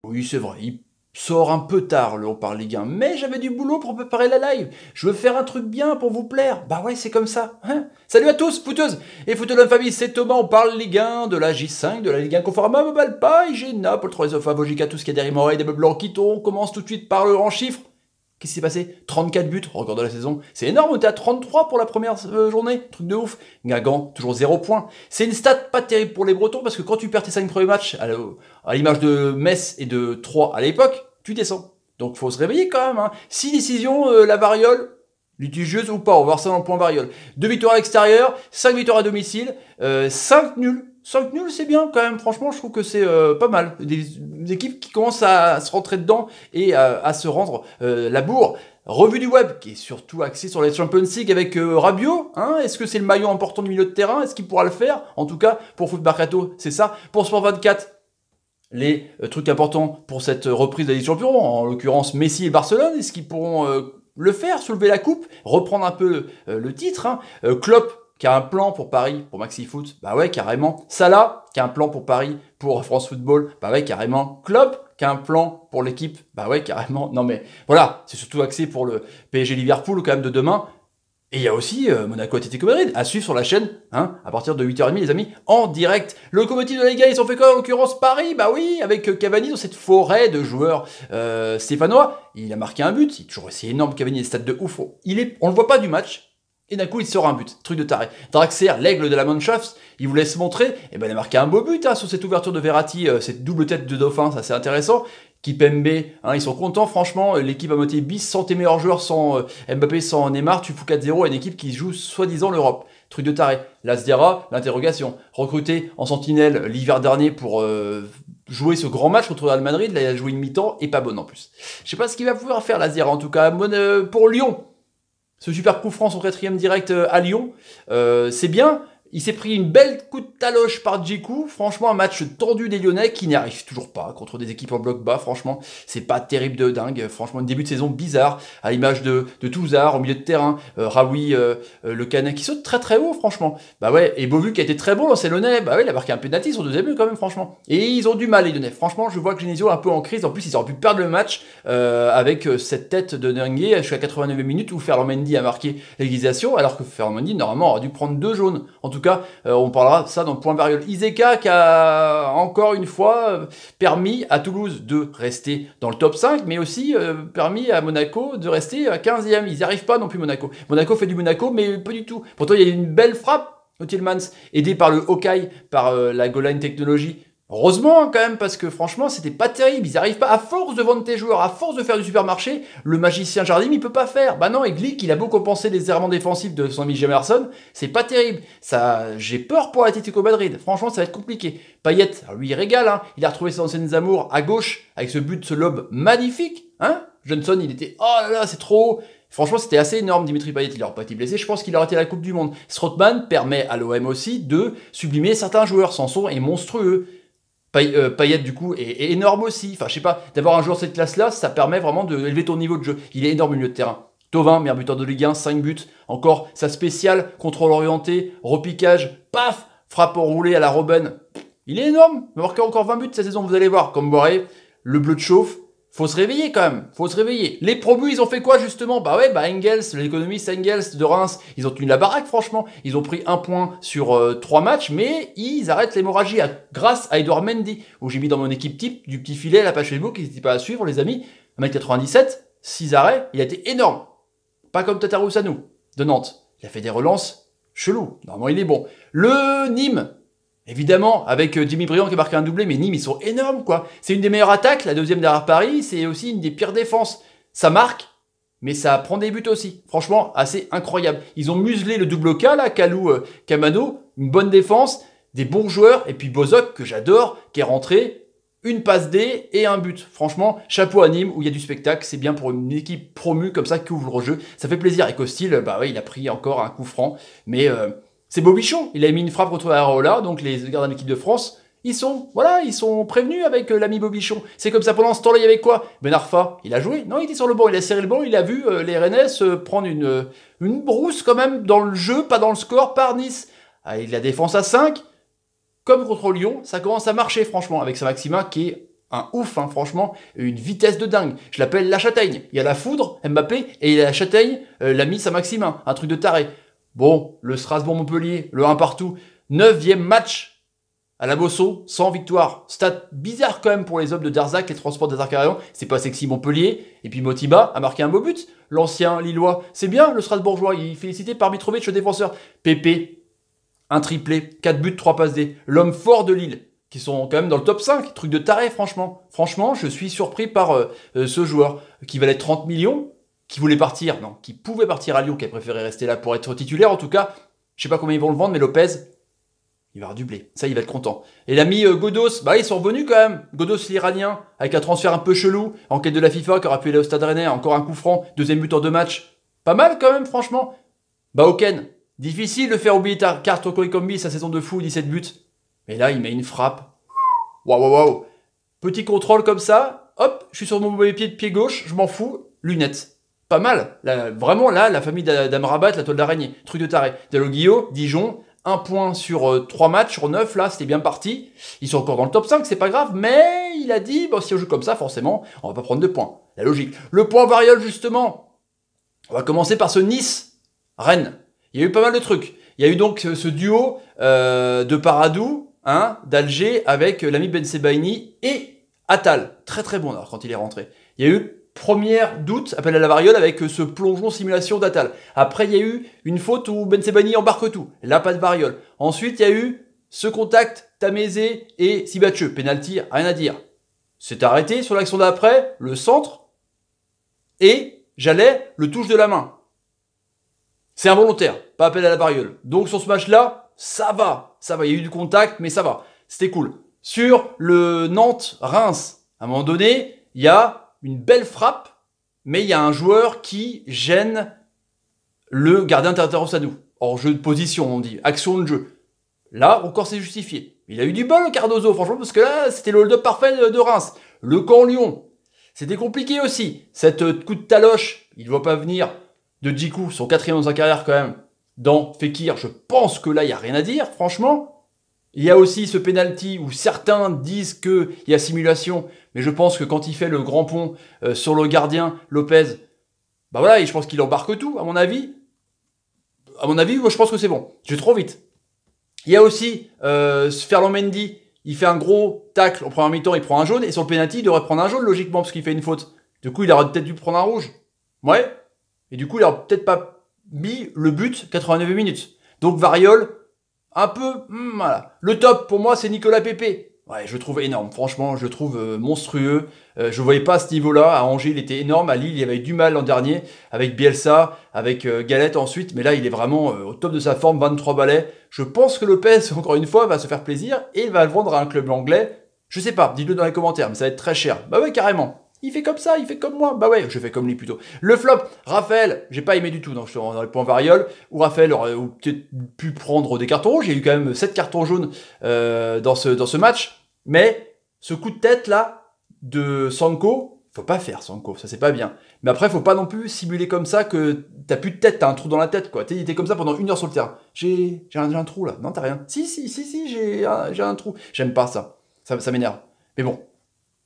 Oui, c'est vrai, il sort un peu tard le On parle Ligue 1, mais j'avais du boulot pour préparer la live. Je veux faire un truc bien pour vous plaire. Bah ouais, c'est comme ça. Hein. Salut à tous, footeuses et footeux de la famille, c'est Thomas, on parle Ligue 1, de la J5, de la Ligue 1 Conforama, Mobalpa, IG, Naples, 3 Vogica, tout ce qui est derrière Moray, des meubles blancs qui tombent. On commence tout de suite par le en chiffres. Qu'est-ce qui s'est passé? 34 buts, record de la saison. C'est énorme, on était à 33 pour la première journée. Truc de ouf. Guingamp, toujours 0 points. C'est une stat pas terrible pour les Bretons parce que quand tu perds tes 5 premiers matchs, à l'image de Metz et de Troyes à l'époque, tu descends. Donc faut se réveiller quand même. Hein. 6 décisions, la variole, litigieuse ou pas, on va voir ça dans le point variole. 2 victoires à l'extérieur, 5 victoires à domicile, 5 nuls. 5 nuls, c'est bien quand même. Franchement, je trouve que c'est pas mal. Des équipes qui commencent à se rentrer dedans et à se rendre la bourre. Revue du web, qui est surtout axée sur les Champions League avec Rabiot. Hein. Est-ce que c'est le maillot important du milieu de terrain? Est-ce qu'il pourra le faire? En tout cas, pour Foot Mercato, c'est ça. Pour Sport 24, les trucs importants pour cette reprise de la Ligue des Champions, en l'occurrence Messi et Barcelone, est-ce qu'ils pourront le faire, soulever la coupe, reprendre un peu le titre? Hein. Klopp, qui a un plan pour Paris, pour Maxi Foot, bah ouais, carrément. Salah, qui a un plan pour Paris, pour France Football, bah ouais, carrément. Klopp, qui a un plan pour l'équipe, bah ouais, carrément. Non mais voilà, c'est surtout axé pour le PSG Liverpool quand même de demain. Et il y a aussi Monaco Atlético Madrid à suivre sur la chaîne, hein, à partir de 8h30 les amis, en direct. Le locomotive de la Liga, ils ont fait quoi en l'occurrence Paris? Bah oui, avec Cavani dans cette forêt de joueurs stéphanois. Il a marqué un but, il est toujours aussi énorme Cavani, des stats de ouf. On le voit pas du match. Et d'un coup, il sort un but. Truc de taré. Draxler, l'aigle de la Mannschaft, il vous laisse montrer. Et ben, il a marqué un beau but hein, sur cette ouverture de Verratti, cette double tête de dauphin, ça c'est intéressant. Kipembe, hein, ils sont contents, franchement. L'équipe à moitié bis, sans tes meilleurs joueurs, sans Mbappé, sans Neymar, tu fous 4-0 à une équipe qui joue soi-disant l'Europe. Truc de taré. L'Asdera, l'interrogation. Recruté en sentinelle l'hiver dernier pour jouer ce grand match contre le Real Madrid. Là, il a joué une mi-temps et pas bonne en plus. Je sais pas ce qu'il va pouvoir faire, l'Asdera, en tout cas. Pour Lyon. Ce super coup franc, son 4e direct à Lyon, c'est bien. Il s'est pris une belle coup de taloche par Djikou. Franchement, un match tendu des Lyonnais qui n'y arrivent toujours pas contre des équipes en bloc bas. Franchement, c'est pas terrible de dingue. Franchement, un début de saison bizarre, à l'image de Touzard au milieu de terrain. Raoui, le Canet qui saute très très haut, franchement. Bah ouais, et Beauvu qui a été très bon dans ses Lyonnais. Bah ouais, il a marqué un penalty sur 2e but quand même, franchement. Et ils ont du mal, les Lyonnais. Franchement, je vois que Genesio est un peu en crise. En plus, ils auraient pu perdre le match avec cette tête de Dengue jusqu'à 89 minutes où Ferland Mendy a marqué l'égalisation, alors que Ferland Mendy, normalement, aurait dû prendre 2 jaunes. En tout cas, on parlera de ça dans le point variole. Iseka qui a encore une fois permis à Toulouse de rester dans le top 5, mais aussi permis à Monaco de rester à 15e. Ils n'y arrivent pas non plus Monaco. Monaco fait du Monaco, mais pas du tout. Pourtant, il y a une belle frappe au Tillmans, aidé par le Hawkeye, par la Goal Line Technology. Heureusement quand même, parce que franchement c'était pas terrible, ils arrivent pas, à force de vendre tes joueurs, à force de faire du supermarché, le magicien Jardim il peut pas faire. Bah non, et Glick il a beau compenser les errements défensifs de son ami Jemerson, c'est pas terrible. Ça, j'ai peur pour l'Atlético Madrid, franchement ça va être compliqué. Payet, lui il régale, hein. Il a retrouvé ses anciennes amours à gauche, avec ce but, ce lob magnifique, hein. Johnson il était, oh là là c'est trop haut. Franchement, c'était assez énorme, Dimitri Payet, il n'aurait pas été blessé, je pense qu'il aurait été à la Coupe du Monde. Strootman permet à l'OM aussi de sublimer certains joueurs, Sanson est monstrueux. Payet du coup est énorme aussi, enfin je sais pas, d'avoir un joueur de cette classe-là, ça permet vraiment d'élever ton niveau de jeu. Il est énorme au milieu de terrain. Tovin, meilleur buteur de Ligue 1, 5 buts, encore sa spéciale, contrôle orienté, repiquage, paf, frappe enroulée à la Robben. Il est énorme, il va marquer encore 20 buts cette saison, vous allez voir, comme Boré, le bleu de chauffe. Faut se réveiller quand même, faut se réveiller. Les promus, ils ont fait quoi justement? Bah ouais, Engels, l'économiste Engels de Reims, ils ont tenu la baraque franchement. Ils ont pris 1 point sur 3 matchs, mais ils arrêtent l'hémorragie grâce à Edouard Mendy, où j'ai mis dans mon équipe type du petit filet la page Facebook, n'hésitez pas à suivre les amis. 1m97, 6 arrêts, il a été énorme. Pas comme Tatarou Sanou de Nantes. Il a fait des relances cheloues, normalement il est bon. Le Nîmes, évidemment, avec Jimmy Briand qui a marqué un doublé, mais Nîmes, ils sont énormes, quoi. C'est une des meilleures attaques, la 2e derrière Paris, c'est aussi une des pires défenses. Ça marque, mais ça prend des buts aussi. Franchement, assez incroyable. Ils ont muselé le double K, là, Kalou, Kamano, une bonne défense, des bons joueurs, et puis Bozok, que j'adore, qui est rentré, une passe D et un but. Franchement, chapeau à Nîmes, où il y a du spectacle, c'est bien pour une équipe promue comme ça qui ouvre le jeu. Ça fait plaisir, et Costil, bah ouais, il a pris encore un coup franc, mais... c'est Bobichon, il a mis une frappe contre Areola, donc les gardiens de l'équipe de France, ils sont prévenus avec l'ami Bobichon. C'est comme ça, pendant ce temps-là, il y avait quoi? Ben Arfa, il a joué? Non, il était sur le banc, il a serré le banc, il a vu les Rennais se prendre une brousse quand même dans le jeu, pas dans le score, par Nice. Avec la défense à 5, comme contre Lyon, ça commence à marcher franchement, avec Saint-Maximin qui est un ouf, hein, franchement, une vitesse de dingue. Je l'appelle la châtaigne. Il y a la foudre, Mbappé, et il y a la châtaigne, l'ami Saint-Maximin, un truc de taré. Bon, le Strasbourg-Montpellier, le 1 partout, 9e match à la Bosso, sans victoire. Stat bizarre quand même pour les hommes de Darzac, les transports d'Azarcarion. C'est pas sexy Montpellier. Et puis Motiba a marqué un beau but. L'ancien Lillois. C'est bien le Strasbourgeois. Il est félicité par Mitrovic, le défenseur. Pépé, un triplé, 4 buts, 3 passes D. L'homme fort de Lille, qui sont quand même dans le top 5. Truc de taré, franchement. Franchement, je suis surpris par ce joueur qui valait 30 millions, qui voulait partir, non, qui pouvait partir à Lyon, qui a préféré rester là pour être titulaire. En tout cas, je sais pas combien ils vont le vendre, mais Lopez, il va avoir du blé. Ça, il va être content. Et l'ami Godos, bah ils sont revenus quand même. Godos l'Iranien, avec un transfert un peu chelou, en quête de la FIFA, qui aurait pu aller au Stade Rennais, encore un coup franc, 2e but en 2 matchs. Pas mal quand même, franchement. Bah Oken, difficile de faire oublier ta carte au Koikombi, sa saison de fou, 17 buts. Mais là, il met une frappe. Waouh, waouh, waouh. Petit contrôle comme ça, hop, je suis sur mon mauvais pied de pied gauche, je m'en fous, lunettes. Pas mal. Là, vraiment, là, la famille d'Amrabat, la toile d'araignée. Truc de taré. Deloguio, Dijon, 1 point sur 3 matchs, sur 9, là, c'était bien parti. Ils sont encore dans le top 5, c'est pas grave, mais il a dit, bon, si on joue comme ça, forcément, on va pas prendre de points. La logique. Le point variole, justement. On va commencer par ce Nice-Rennes. Il y a eu pas mal de trucs. Il y a eu donc ce duo de Paradou, hein, d'Alger, avec l'ami Ben Sebaini et Attal. Très très bon, alors, quand il est rentré. Il y a eu première doute, appel à la variole, avec ce plongeon simulation d'Attal. Après, il y a eu une faute où Ben Sebaini embarque tout. Là, pas de variole. Ensuite, il y a eu ce contact, Tamézé et Sibatcheux. Penalty, rien à dire. C'est arrêté sur l'action d'après, le centre, et Jallet le touche de la main. C'est involontaire, pas appel à la variole. Donc sur ce match-là, ça va. Ça va, il y a eu du contact, mais ça va. C'était cool. Sur le Nantes-Reims, à un moment donné, il y a une belle frappe, mais il y a un joueur qui gêne le gardien Tartaros-Sadou. Hors jeu de position, on dit. Action de jeu. Là, encore, c'est justifié. Il a eu du bol, le Cardozo, franchement, parce que là, c'était le hold-up parfait de Reims. Le camp Lyon. C'était compliqué aussi. Cette coup de taloche, il ne va pas venir de Djikou, son 4e dans sa carrière quand même, dans Fekir. Je pense que là, il n'y a rien à dire, franchement. Il y a aussi ce penalty où certains disent qu'il y a simulation, mais je pense que quand il fait le grand pont sur le gardien, Lopez, bah voilà, et je pense qu'il embarque tout, à mon avis. À mon avis, moi je pense que c'est bon. Je vais trop vite. Il y a aussi Ferland Mendy, il fait un gros tacle en première mi-temps, il prend un jaune, et sur le penalty, il devrait prendre un jaune logiquement, parce qu'il fait une faute. Du coup, il aurait peut-être dû prendre un rouge. Ouais. Et du coup, il aurait peut-être pas mis le but 89 minutes. Donc variole, un peu, voilà. Le top, pour moi, c'est Nicolas Pepe. Ouais, je le trouve énorme. Franchement, je le trouve monstrueux. Je ne voyais pas à ce niveau-là. À Angers, il était énorme. À Lille, il avait eu du mal l'an dernier. Avec Bielsa, avec Galette ensuite. Mais là, il est vraiment au top de sa forme. 23 balais. Je pense que Lopez, encore une fois, va se faire plaisir. Et il va le vendre à un club anglais. Je sais pas. Dites-le dans les commentaires. Mais ça va être très cher. Bah ouais, carrément. Il fait comme ça, il fait comme moi. Bah ouais, je fais comme lui plutôt. Le flop, Raphaël, j'ai pas aimé du tout dans les points variole, où Raphaël aurait peut-être pu prendre des cartons rouges. Il y a eu quand même 7 cartons jaunes dans ce match. Mais ce coup de tête là de Sanko, faut pas faire Sanko, ça c'est pas bien. Mais après, faut pas non plus simuler comme ça que t'as plus de tête, t'as un trou dans la tête quoi. Il était comme ça pendant 1 heure sur le terrain. J'ai un trou là. Non, t'as rien. Si, j'ai un trou. J'aime pas ça. Ça m'énerve. Mais bon.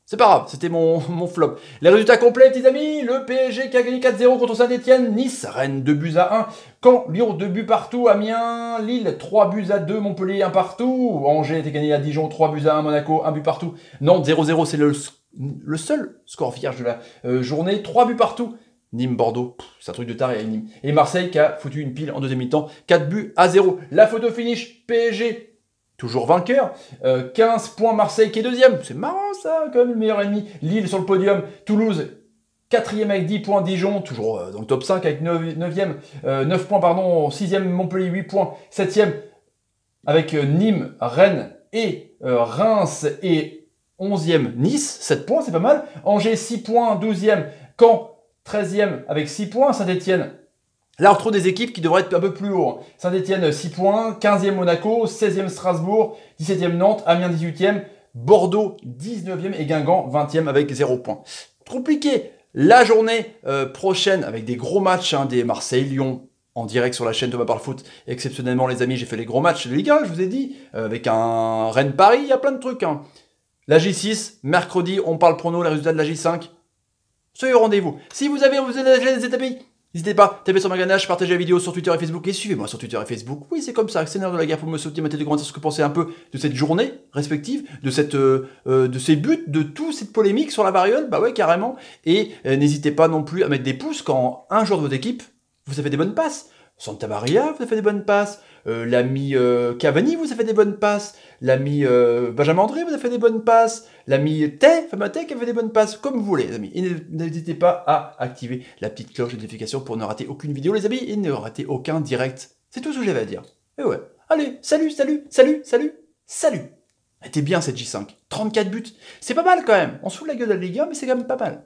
C'est pas grave, c'était mon flop. Les résultats complets, petits amis. Le PSG qui a gagné 4-0 contre Saint-Etienne. Nice, Rennes 2 buts à 1. Caen, Lyon 2 buts partout. Amiens, Lille 3 buts à 2. Montpellier 1 partout. Angers était gagné à Dijon 3 buts à 1. Monaco 1 but partout. Nantes 0-0, c'est le seul score vierge de la journée. 3 buts partout. Nîmes, Bordeaux, c'est un truc de taré à Nîmes. Et Marseille qui a foutu une pile en deuxième mi-temps. 4 buts à 0. La photo finish, PSG. Toujours vainqueur, 15 points Marseille qui est deuxième, c'est marrant ça, quand même le meilleur ennemi. Lille sur le podium, Toulouse, 4e avec 10 points, Dijon, toujours dans le top 5 avec 9 points, pardon, 6e Montpellier, 8 points, 7e avec Nîmes, Rennes et Reims et 11e Nice, 7 points, c'est pas mal. Angers, 6 points, 12e, Caen, 13e avec 6 points, Saint-Etienne. Là, on retrouve des équipes qui devraient être un peu plus haut. Saint-Etienne, 6 points, 15e Monaco, 16e Strasbourg, 17e Nantes, Amiens, 18e, Bordeaux, 19e et Guingamp, 20e avec 0 points. Compliqué. La journée prochaine, avec des gros matchs, des Marseille-Lyon, en direct sur la chaîne Thomas Parle Foot. Exceptionnellement, les amis, j'ai fait les gros matchs de Ligue 1, je vous ai dit, avec un Rennes-Paris, il y a plein de trucs. La J6, mercredi, on parle prono, les résultats de la J5. Soyez au rendez-vous. Si vous avez des établis, n'hésitez pas, tapez sur ma ganache, partagez la vidéo sur Twitter et Facebook et suivez-moi sur Twitter et Facebook. Oui, c'est comme ça, c'est l'heure de la guerre pour me soutenir, mettez des commentaires sur ce que vous pensez un peu de cette journée respective, de ces buts, de toute cette polémique sur la variole, bah ouais, carrément. Et n'hésitez pas non plus à mettre des pouces quand un joueur de votre équipe vous a fait des bonnes passes. Santa Maria vous a fait des bonnes passes. L'ami Cavani vous a fait des bonnes passes. L'ami Benjamin André vous a fait des bonnes passes. L'ami Famatek a fait des bonnes passes. Comme vous voulez, les amis. Et n'hésitez pas à activer la petite cloche de notification pour ne rater aucune vidéo, les amis, et ne rater aucun direct. C'est tout ce que j'avais à dire. Et ouais. Allez, salut, salut, salut, salut, salut. Elle était bien cette J5. 34 buts. C'est pas mal quand même. On se fout de la gueule de la Ligue 1, mais c'est quand même pas mal.